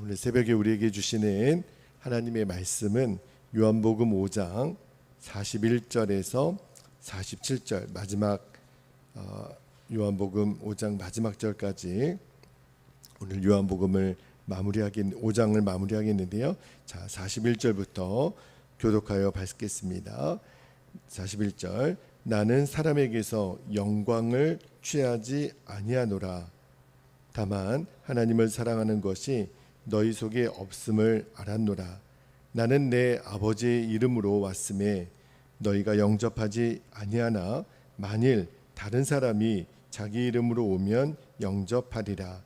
오늘 새벽에 우리에게 주시는 하나님의 말씀은 요한복음 5장 41절에서 47절 마지막 요한복음 5장 마지막 절까지 오늘 요한복음을 5장을 마무리하겠는데요. 자, 41절부터 교독하여 밝겠습니다. 41절 나는 사람에게서 영광을 취하지 아니하노라. 다만 하나님을 사랑하는 것이 너희 속에 없음을 알았노라. 나는 내 아버지의 이름으로 왔음에 너희가 영접하지 아니하나 만일 다른 사람이 자기 이름으로 오면 영접하리라.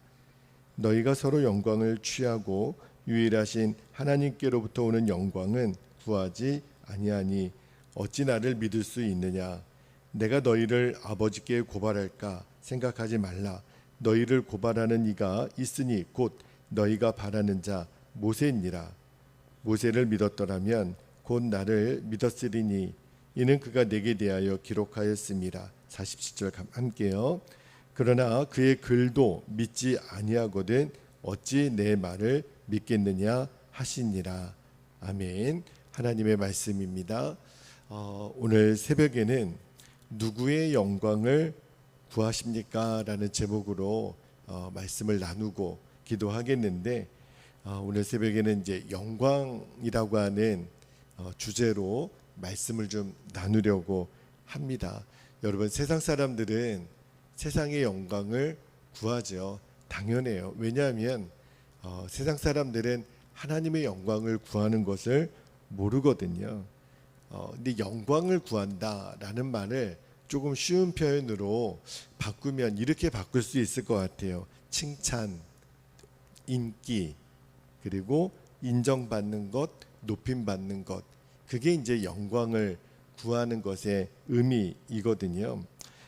너희가 서로 영광을 취하고 유일하신 하나님께로부터 오는 영광은 구하지 아니하니 어찌 나를 믿을 수 있느냐. 내가 너희를 아버지께 고발할까 생각하지 말라. 너희를 고발하는 이가 있으니 곧 너희가 바라는 자 모세니라. 모세를 믿었더라면 곧 나를 믿었으리니 이는 그가 내게 대하여 기록하였음이라. 47절 함께요. 그러나 그의 글도 믿지 아니하거든 어찌 내 말을 믿겠느냐 하시니라. 아멘. 하나님의 말씀입니다. 오늘 새벽에는 누구의 영광을 구하십니까? 라는 제목으로 말씀을 나누고 기도하겠는데 오늘 새벽에는 이제 영광이라고 하는 주제로 말씀을 좀 나누려고 합니다. 여러분, 세상 사람들은 세상의 영광을 구하죠. 당연해요. 왜냐하면 세상 사람들은 하나님의 영광을 구하는 것을 모르거든요. 근데 영광을 구한다라는 말을 조금 쉬운 표현으로 바꾸면 이렇게 바꿀 수 있을 것 같아요. 칭찬, 인기, 그리고 인정받는 것, 높임받는 것, 그게 이제 영광을 구하는 것의 의미이거든요.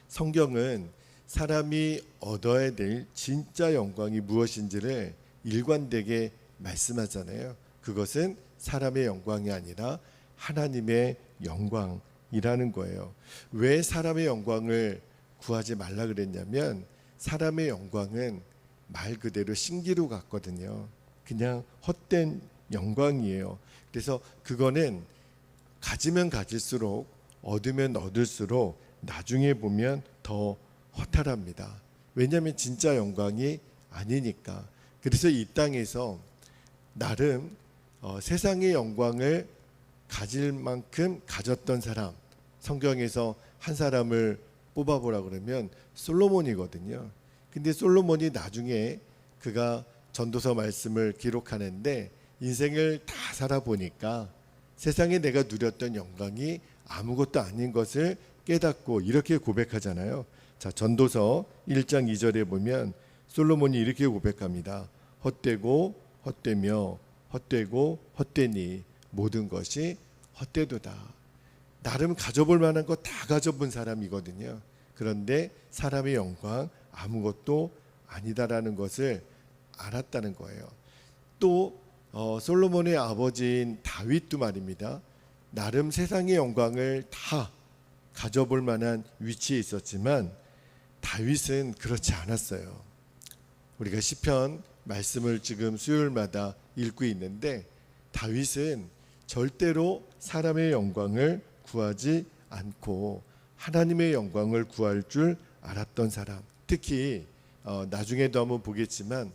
성경은 사람이 얻어야 될 진짜 영광이 무엇인지를 일관되게 말씀하잖아요. 그것은 사람의 영광이 아니라 하나님의 영광이라는 거예요. 왜 사람의 영광을 구하지 말라 그랬냐면 사람의 영광은 말 그대로 신기루 같거든요. 그냥 헛된 영광이에요. 그래서 그거는 가지면 가질수록 얻으면 얻을수록 나중에 보면 더 허탈합니다. 왜냐하면 진짜 영광이 아니니까. 그래서 이 땅에서 나름 세상의 영광을 가질 만큼 가졌던 사람, 성경에서 한 사람을 뽑아보라 그러면 솔로몬이거든요. 근데 솔로몬이 나중에 그가 전도서 말씀을 기록하는데 인생을 다 살아보니까 세상에 내가 누렸던 영광이 아무것도 아닌 것을 깨닫고 이렇게 고백하잖아요. 자, 전도서 1장 2절에 보면 솔로몬이 이렇게 고백합니다. 헛되고 헛되며 헛되고 헛되니 모든 것이 헛되도다. 나름 가져볼 만한 거 다 가져본 사람이거든요. 그런데 사람의 영광 아무것도 아니다라는 것을 알았다는 거예요. 또 솔로몬의 아버지인 다윗도 말입니다. 나름 세상의 영광을 다 가져볼 만한 위치에 있었지만 다윗은 그렇지 않았어요. 우리가 시편 말씀을 지금 수요일마다 읽고 있는데 다윗은 절대로 사람의 영광을 구하지 않고 하나님의 영광을 구할 줄 알았던 사람. 특히 나중에도 한번 보겠지만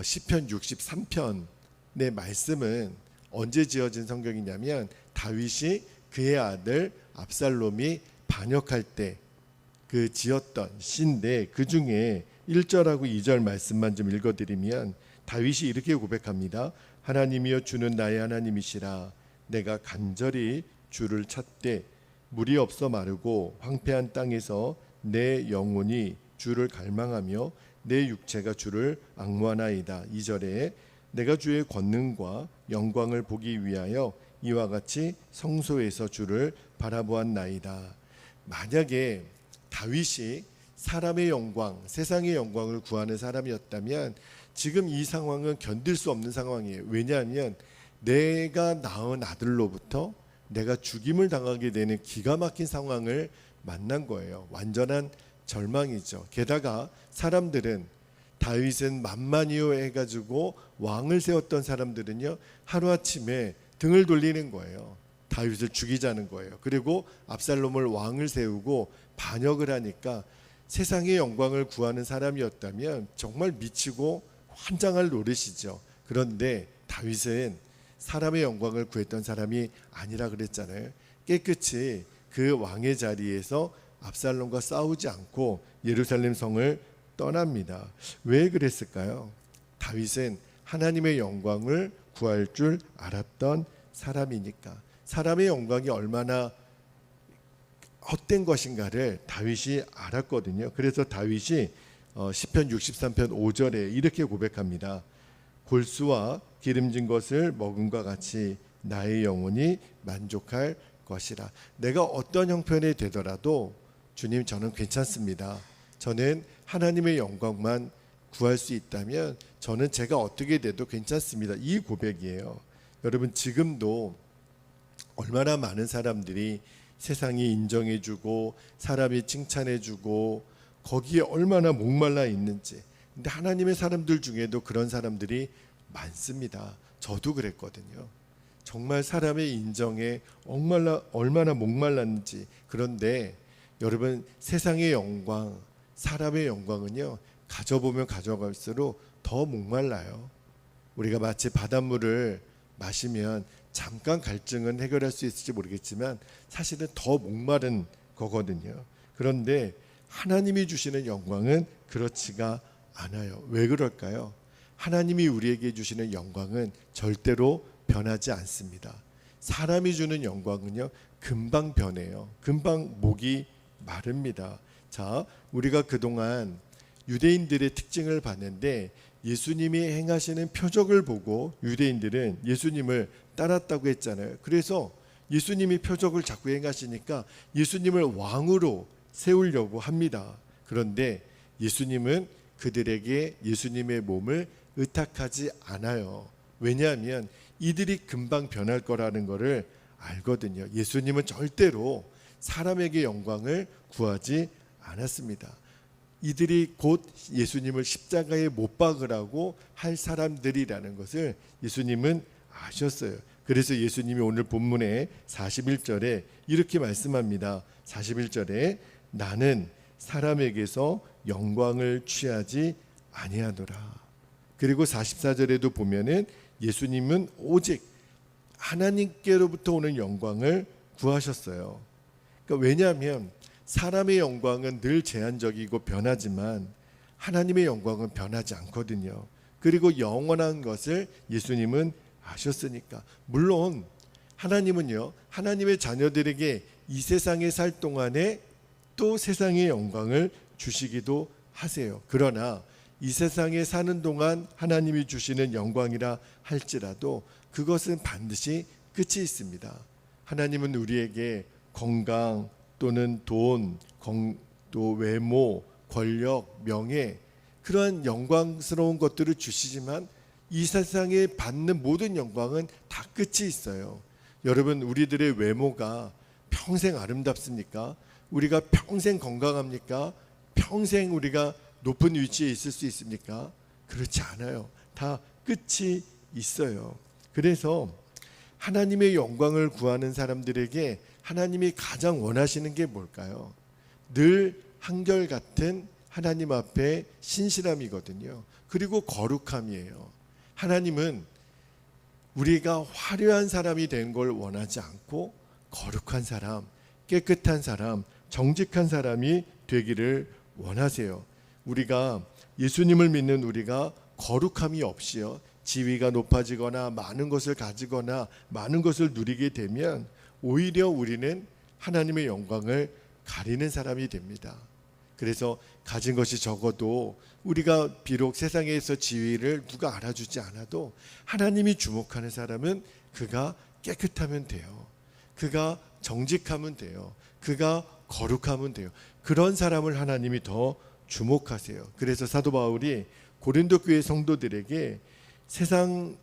시편 63편의 말씀은 언제 지어진 성경이냐면 다윗이 그의 아들 압살롬이 반역할 때 그 지었던 시인데 그 중에 1절하고 2절 말씀만 좀 읽어드리면 다윗이 이렇게 고백합니다. 하나님이여 주는 나의 하나님이시라. 내가 간절히 주를 찾되 물이 없어 마르고 황폐한 땅에서 내 영혼이 주를 갈망하며 내 육체가 주를 앙무하나이다. 2절에 내가 주의 권능과 영광을 보기 위하여 이와 같이 성소에서 주를 바라보았나이다. 만약에 다윗이 사람의 영광, 세상의 영광을 구하는 사람이었다면 지금 이 상황은 견딜 수 없는 상황이에요. 왜냐하면 내가 낳은 아들로부터 내가 죽임을 당하게 되는 기가 막힌 상황을 만난 거예요. 완전한 절망이죠. 게다가 사람들은 다윗은 만만이요 해가지고 왕을 세웠던 사람들은요, 하루아침에 등을 돌리는 거예요. 다윗을 죽이자는 거예요. 그리고 압살롬을 왕을 세우고 반역을 하니까 세상의 영광을 구하는 사람이었다면 정말 미치고 환장할 노릇이죠. 그런데 다윗은 사람의 영광을 구했던 사람이 아니라 그랬잖아요. 깨끗이 그 왕의 자리에서 압살롬과 싸우지 않고 예루살렘 성을 떠납니다. 왜 그랬을까요? 다윗은 하나님의 영광을 구할 줄 알았던 사람이니까. 사람의 영광이 얼마나 헛된 것인가를 다윗이 알았거든요. 그래서 다윗이 시편 63편 5절에 이렇게 고백합니다. 골수와 기름진 것을 먹음과 같이 나의 영혼이 만족할 것이라. 내가 어떤 형편이 되더라도 주님, 저는 괜찮습니다. 저는 하나님의 영광만 구할 수 있다면 저는 제가 어떻게 돼도 괜찮습니다. 이 고백이에요. 여러분, 지금도 얼마나 많은 사람들이 세상이 인정해주고 사람이 칭찬해주고 거기에 얼마나 목말라 있는지. 근데 하나님의 사람들 중에도 그런 사람들이 많습니다. 저도 그랬거든요. 정말 사람의 인정에 얼마나 목말랐는지. 그런데 여러분, 세상의 영광, 사람의 영광은요, 가져보면 가져갈수록 더 목말라요. 우리가 마치 바닷물을 마시면 잠깐 갈증은 해결할 수 있을지 모르겠지만 사실은 더 목마른 거거든요. 그런데 하나님이 주시는 영광은 그렇지가 않아요. 왜 그럴까요? 하나님이 우리에게 주시는 영광은 절대로 변하지 않습니다. 사람이 주는 영광은요, 금방 변해요. 금방 목이 마릅니다. 자, 우리가 그동안 유대인들의 특징을 봤는데 예수님이 행하시는 표적을 보고 유대인들은 예수님을 따랐다고 했잖아요. 그래서 예수님이 표적을 자꾸 행하시니까 예수님을 왕으로 세우려고 합니다. 그런데 예수님은 그들에게 예수님의 몸을 의탁하지 않아요. 왜냐하면 이들이 금방 변할 거라는 것을 알거든요. 예수님은 절대로 사람에게 영광을 구하지 않았습니다. 이들이 곧 예수님을 십자가에 못 박으라고 할 사람들이라는 것을 예수님은 아셨어요. 그래서 예수님이 오늘 본문의 41절에 이렇게 말씀합니다. 41절에 나는 사람에게서 영광을 취하지 아니하노라. 그리고 44절에도 보면은 예수님은 오직 하나님께로부터 오는 영광을 구하셨어요. 그러니까 왜냐하면 사람의 영광은 늘 제한적이고 변하지만 하나님의 영광은 변하지 않거든요. 그리고 영원한 것을 예수님은 아셨으니까. 물론 하나님은요, 하나님의 자녀들에게 이 세상에 살 동안에 또 세상의 영광을 주시기도 하세요. 그러나 이 세상에 사는 동안 하나님이 주시는 영광이라 할지라도 그것은 반드시 끝이 있습니다. 하나님은 우리에게 건강 또는 돈, 또 외모, 권력, 명예, 그러한 영광스러운 것들을 주시지만 이 세상에 받는 모든 영광은 다 끝이 있어요. 여러분, 우리들의 외모가 평생 아름답습니까? 우리가 평생 건강합니까? 평생 우리가 높은 위치에 있을 수 있습니까? 그렇지 않아요. 다 끝이 있어요. 그래서 하나님의 영광을 구하는 사람들에게 하나님이 가장 원하시는 게 뭘까요? 늘 한결같은 하나님 앞에 신실함이거든요. 그리고 거룩함이에요. 하나님은 우리가 화려한 사람이 된 걸 원하지 않고 거룩한 사람, 깨끗한 사람, 정직한 사람이 되기를 원하세요. 우리가 예수님을 믿는 우리가 거룩함이 없이요, 지위가 높아지거나 많은 것을 가지거나 많은 것을 누리게 되면 오히려 우리는 하나님의 영광을 가리는 사람이 됩니다. 그래서 가진 것이 적어도 우리가 비록 세상에서 지위를 누가 알아주지 않아도 하나님이 주목하는 사람은 그가 깨끗하면 돼요. 그가 정직하면 돼요. 그가 거룩하면 돼요. 그런 사람을 하나님이 더 주목하세요. 그래서 사도 바울이 고린도 교회 성도들에게 세상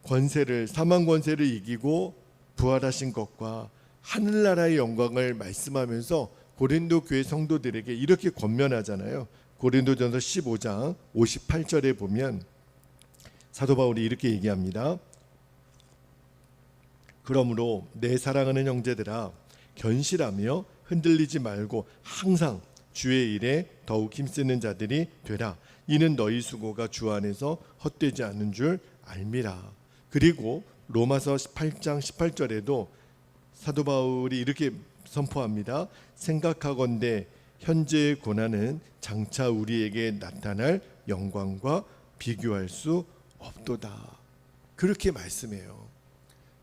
권세를, 사망 권세를 이기고 부활하신 것과 하늘나라의 영광을 말씀하면서 고린도 교회 성도들에게 이렇게 권면하잖아요. 고린도전서 15장 58절에 보면 사도 바울이 이렇게 얘기합니다. 그러므로 내 사랑하는 형제들아 견실하며 흔들리지 말고 항상 주의 일에 더욱 힘쓰는 자들이 되라. 이는 너희 수고가 주 안에서 헛되지 않은 줄 알미라. 그리고 로마서 8장 18절에도 사도 바울이 이렇게 선포합니다. 생각하건대 현재의 고난은 장차 우리에게 나타날 영광과 비교할 수 없도다. 그렇게 말씀해요.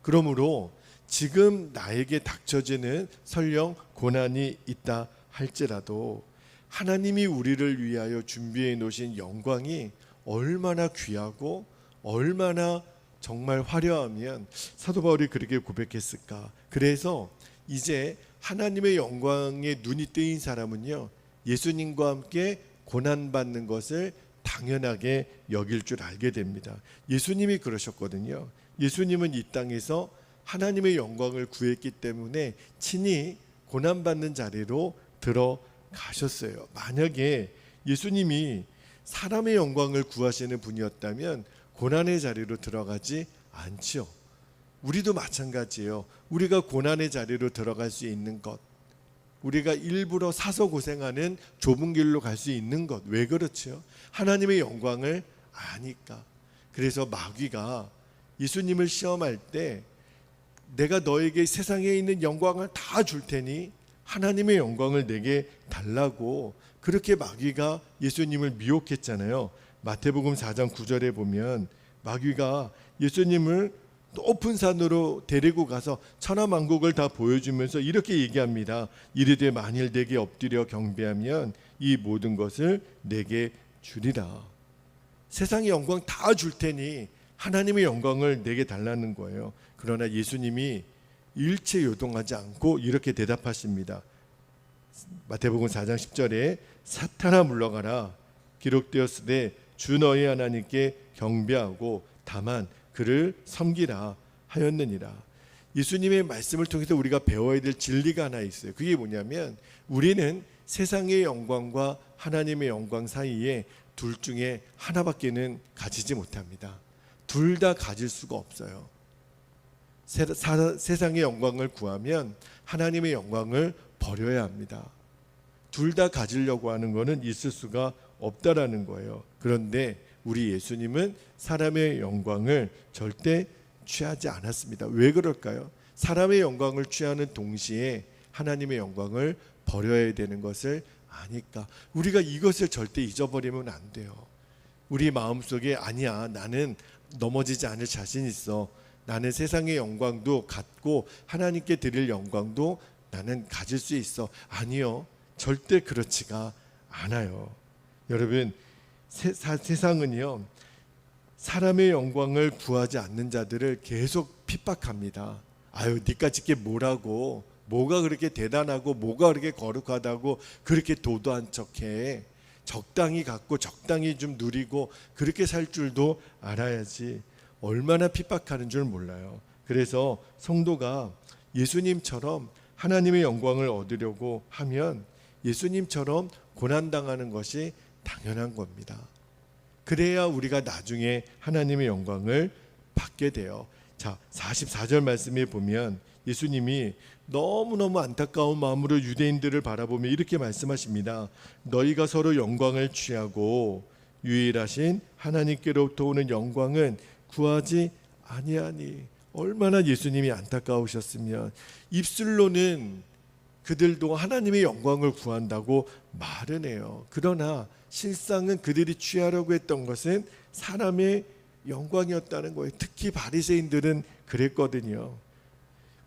그러므로 지금 나에게 닥쳐지는 설령 고난이 있다 할지라도 하나님이 우리를 위하여 준비해 놓으신 영광이 얼마나 귀하고 얼마나 정말 화려하면 사도 바울이 그렇게 고백했을까. 그래서 이제 하나님의 영광에 눈이 뜨인 사람은요, 예수님과 함께 고난받는 것을 당연하게 여길 줄 알게 됩니다. 예수님이 그러셨거든요. 예수님은 이 땅에서 하나님의 영광을 구했기 때문에 친히 고난받는 자리로 들어가셨어요. 만약에 예수님이 사람의 영광을 구하시는 분이었다면 고난의 자리로 들어가지 않지요. 우리도 마찬가지예요. 우리가 고난의 자리로 들어갈 수 있는 것, 우리가 일부러 사서 고생하는 좁은 길로 갈 수 있는 것, 왜 그렇죠? 하나님의 영광을 아니까. 그래서 마귀가 예수님을 시험할 때 내가 너에게 세상에 있는 영광을 다 줄 테니 하나님의 영광을 내게 달라고 그렇게 마귀가 예수님을 미혹했잖아요. 마태복음 4장 9절에 보면 마귀가 예수님을 높은 산으로 데리고 가서 천하만국을 다 보여주면서 이렇게 얘기합니다. 이르되 만일 내게 엎드려 경배하면 이 모든 것을 내게 주리라. 세상의 영광 다 줄 테니 하나님의 영광을 내게 달라는 거예요. 그러나 예수님이 일체 요동하지 않고 이렇게 대답하십니다. 마태복음 4장 10절에 사탄아 물러가라. 기록되었으되 주 너희 하나님께 경배하고 다만 그를 섬기라 하였느니라. 예수님의 말씀을 통해서 우리가 배워야 될 진리가 하나 있어요. 그게 뭐냐면 우리는 세상의 영광과 하나님의 영광 사이에 둘 중에 하나밖에는 가지지 못합니다. 둘 다 가질 수가 없어요. 세상의 영광을 구하면 하나님의 영광을 버려야 합니다. 둘 다 가지려고 하는 것은 있을 수가 없다라는 거예요. 그런데 우리 예수님은 사람의 영광을 절대 취하지 않았습니다. 왜 그럴까요? 사람의 영광을 취하는 동시에 하나님의 영광을 버려야 되는 것을 아니까. 우리가 이것을 절대 잊어버리면 안 돼요. 우리 마음속에 아니야, 나는 넘어지지 않을 자신 있어. 나는 세상의 영광도 갖고 하나님께 드릴 영광도 나는 가질 수 있어. 아니요, 절대 그렇지가 않아요. 여러분, 세상은요 사람의 영광을 구하지 않는 자들을 계속 핍박합니다. 아유, 니까짓 게 뭐라고, 뭐가 그렇게 대단하고 뭐가 그렇게 거룩하다고 그렇게 도도한 척해. 적당히 갖고 적당히 좀 누리고 그렇게 살 줄도 알아야지. 얼마나 핍박하는 줄 몰라요. 그래서 성도가 예수님처럼 하나님의 영광을 얻으려고 하면 예수님처럼 고난당하는 것이 당연한 겁니다. 그래야 우리가 나중에 하나님의 영광을 받게 돼요. 자, 44절 말씀에 보면 예수님이 너무너무 안타까운 마음으로 유대인들을 바라보며 이렇게 말씀하십니다. 너희가 서로 영광을 취하고 유일하신 하나님께로부터 오는 영광은 구하지 아니하니. 얼마나 예수님이 안타까우셨으면. 입술로는 그들도 하나님의 영광을 구한다고 말은 해요. 그러나 실상은 그들이 취하려고 했던 것은 사람의 영광이었다는 거예요. 특히 바리새인들은 그랬거든요.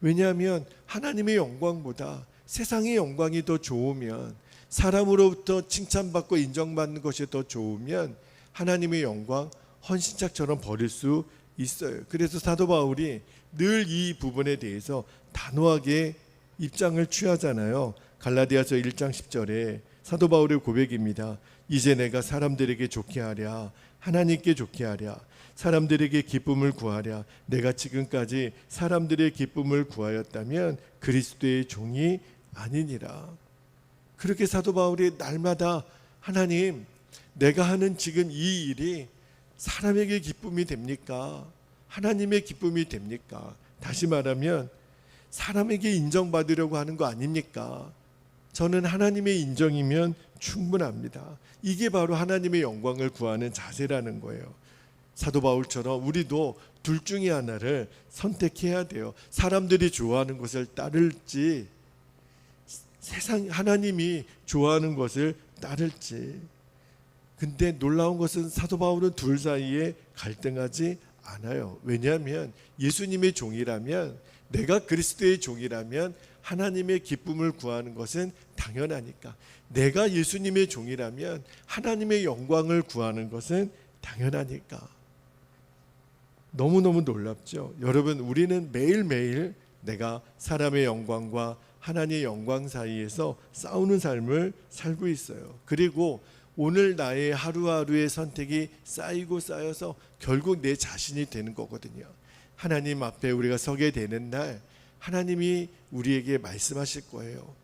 왜냐하면 하나님의 영광보다 세상의 영광이 더 좋으면, 사람으로부터 칭찬받고 인정받는 것이 더 좋으면 하나님의 영광 헌신짝처럼 버릴 수 있어요. 그래서 사도 바울이 늘 이 부분에 대해서 단호하게 입장을 취하잖아요. 갈라디아서 1장 10절에 사도 바울의 고백입니다. 이제 내가 사람들에게 좋게 하랴, 하나님께 좋게 하랴, 사람들에게 기쁨을 구하랴. 내가 지금까지 사람들의 기쁨을 구하였다면 그리스도의 종이 아니니라. 그렇게 사도 바울이 날마다 하나님, 내가 하는 지금 이 일이 사람에게 기쁨이 됩니까? 하나님의 기쁨이 됩니까? 다시 말하면 사람에게 인정받으려고 하는 거 아닙니까? 저는 하나님의 인정이면 충분합니다. 이게 바로 하나님의 영광을 구하는 자세라는 거예요. 사도 바울처럼 우리도 둘 중에 하나를 선택해야 돼요. 사람들이 좋아하는 것을 따를지, 세상 하나님이 좋아하는 것을 따를지. 근데 놀라운 것은 사도 바울은 둘 사이에 갈등하지 않아요. 왜냐하면 예수님의 종이라면, 내가 그리스도의 종이라면 하나님의 기쁨을 구하는 것은 당연하니까, 내가 예수님의 종이라면 하나님의 영광을 구하는 것은 당연하니까. 너무너무 놀랍죠. 여러분, 우리는 매일매일 내가 사람의 영광과 하나님의 영광 사이에서 싸우는 삶을 살고 있어요. 그리고 오늘 나의 하루하루의 선택이 쌓이고 쌓여서 결국 내 자신이 되는 거거든요. 하나님 앞에 우리가 서게 되는 날 하나님이 우리에게 말씀하실 거예요.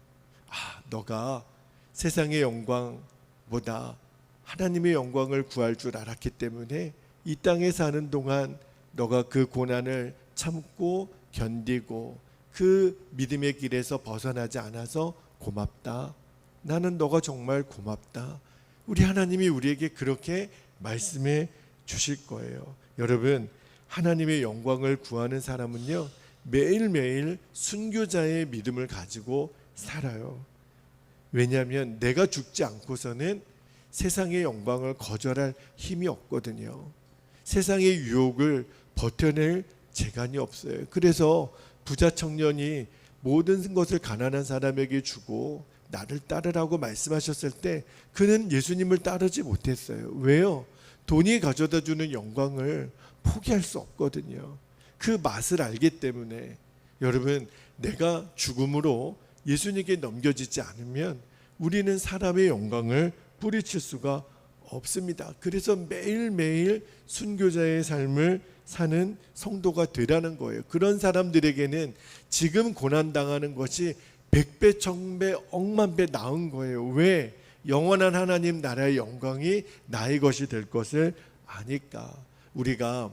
너가 세상의 영광보다 하나님의 영광을 구할 줄 알았기 때문에 이 땅에 사는 동안 너가 그 고난을 참고 견디고 그 믿음의 길에서 벗어나지 않아서 고맙다. 나는 너가 정말 고맙다. 우리 하나님이 우리에게 그렇게 말씀해 주실 거예요. 여러분, 하나님의 영광을 구하는 사람은요, 매일매일 순교자의 믿음을 가지고 살아요. 왜냐하면 내가 죽지 않고서는 세상의 영광을 거절할 힘이 없거든요. 세상의 유혹을 버텨낼 재간이 없어요. 그래서 부자 청년이 모든 것을 가난한 사람에게 주고 나를 따르라고 말씀하셨을 때 그는 예수님을 따르지 못했어요. 왜요? 돈이 가져다 주는 영광을 포기할 수 없거든요. 그 맛을 알기 때문에. 여러분, 내가 죽음으로 예수님께 넘겨지지 않으면 우리는 사람의 영광을 뿌리칠 수가 없습니다. 그래서 매일매일 순교자의 삶을 사는 성도가 되라는 거예요. 그런 사람들에게는 지금 고난당하는 것이 100배, 1000배, 억만 배 나은 거예요. 왜? 영원한 하나님 나라의 영광이 나의 것이 될 것을 아니까. 우리가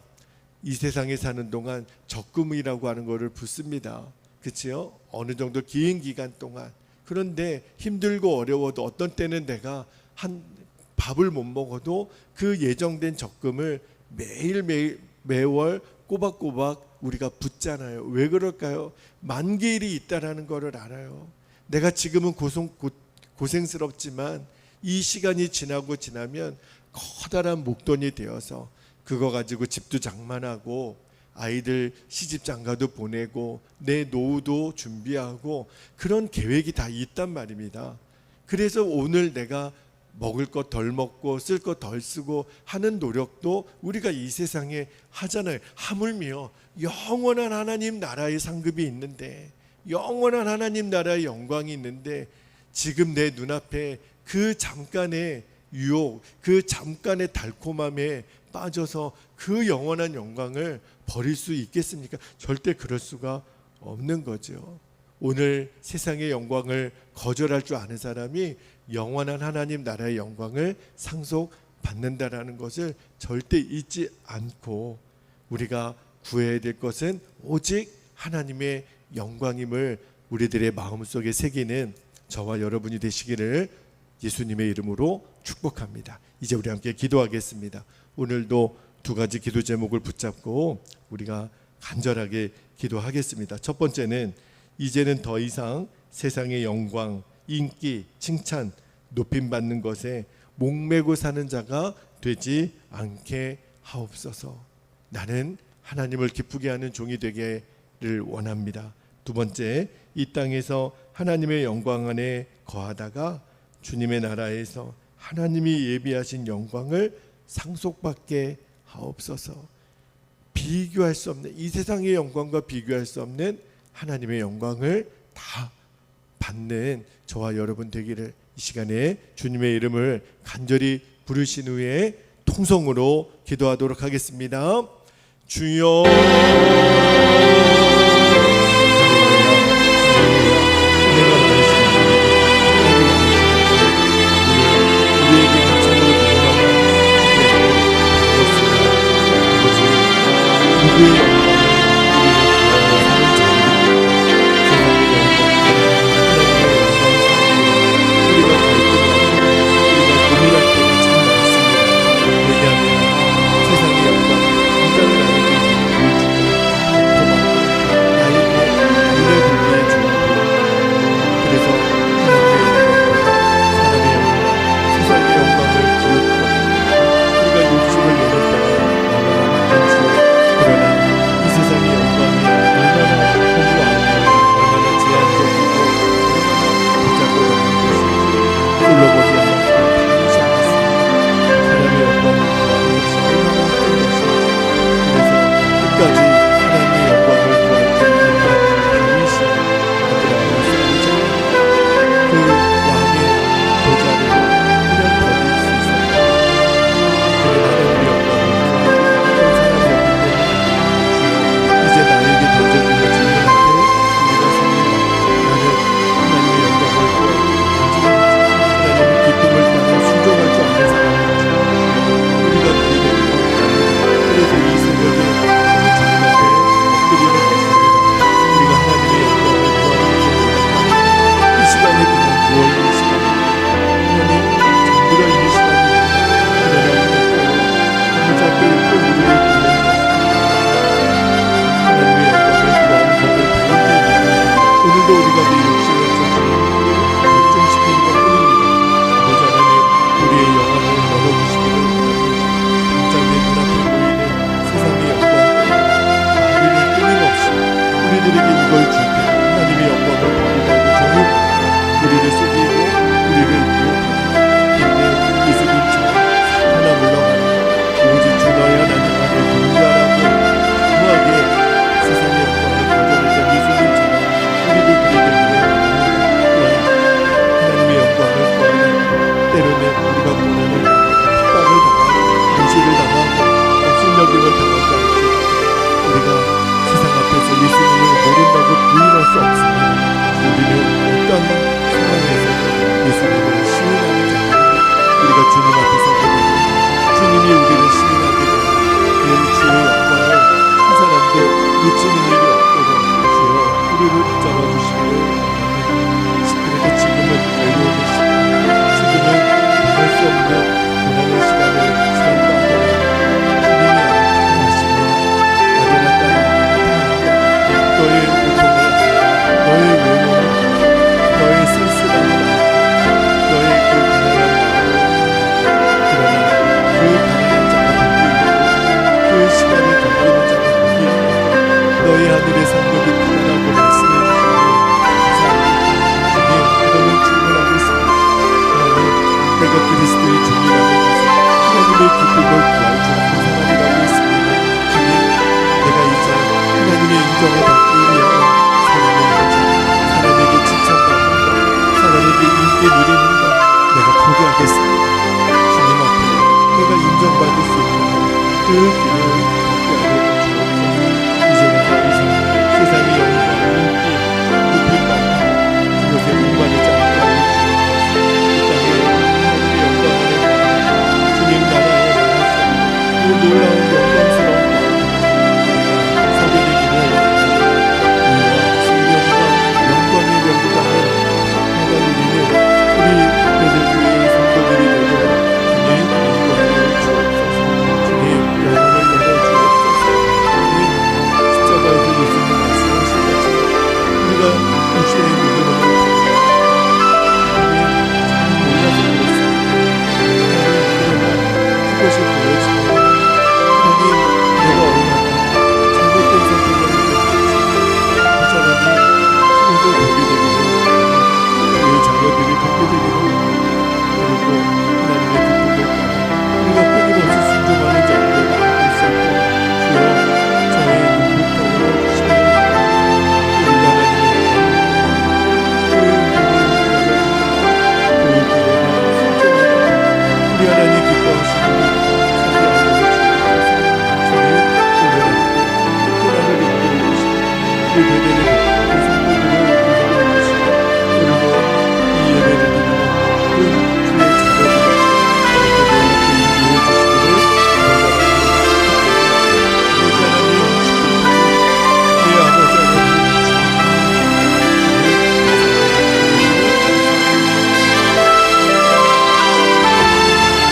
이 세상에 사는 동안 적금이라고 하는 것을 붓습니다. 그렇죠? 어느 정도 긴 기간 동안. 그런데 힘들고 어려워도 어떤 때는 내가 한 밥을 못 먹어도 그 예정된 적금을 매일매일 매월 꼬박꼬박 우리가 붓잖아요. 왜 그럴까요? 만기일이 있다라는 것을 알아요. 내가 지금은 고생스럽지만 이 시간이 지나고 지나면 커다란 목돈이 되어서 그거 가지고 집도 장만하고 아이들 시집 장가도 보내고 내 노후도 준비하고 그런 계획이 다 있단 말입니다. 그래서 오늘 내가 먹을 것 덜 먹고 쓸 것 덜 쓰고 하는 노력도 우리가 이 세상에 하잖아요. 하물며 영원한 하나님 나라의 상급이 있는데, 영원한 하나님 나라의 영광이 있는데 지금 내 눈앞에 그 잠깐의 유혹, 그 잠깐의 달콤함에 빠져서 그 영원한 영광을 버릴 수 있겠습니까? 절대 그럴 수가 없는 거죠. 오늘 세상의 영광을 거절할 줄 아는 사람이 영원한 하나님 나라의 영광을 상속받는다라는 것을 절대 잊지 않고, 우리가 구해야 될 것은 오직 하나님의 영광임을 우리들의 마음속에 새기는 저와 여러분이 되시기를 예수님의 이름으로 축복합니다. 이제 우리 함께 기도하겠습니다. 오늘도 두 가지 기도 제목을 붙잡고 우리가 간절하게 기도하겠습니다. 첫 번째는 이제는 더 이상 세상의 영광, 인기, 칭찬, 높임받는 것에 목매고 사는 자가 되지 않게 하옵소서. 나는 하나님을 기쁘게 하는 종이 되기를 원합니다. 두 번째, 이 땅에서 하나님의 영광 안에 거하다가 주님의 나라에서 하나님이 예비하신 영광을 상속받게 하옵소서. 비교할 수 없는, 이 세상의 영광과 비교할 수 없는 하나님의 영광을 다 받는 저와 여러분 되기를 이 시간에 주님의 이름을 간절히 부르신 후에 통성으로 기도하도록 하겠습니다. 주여, 우리에게 그 배대를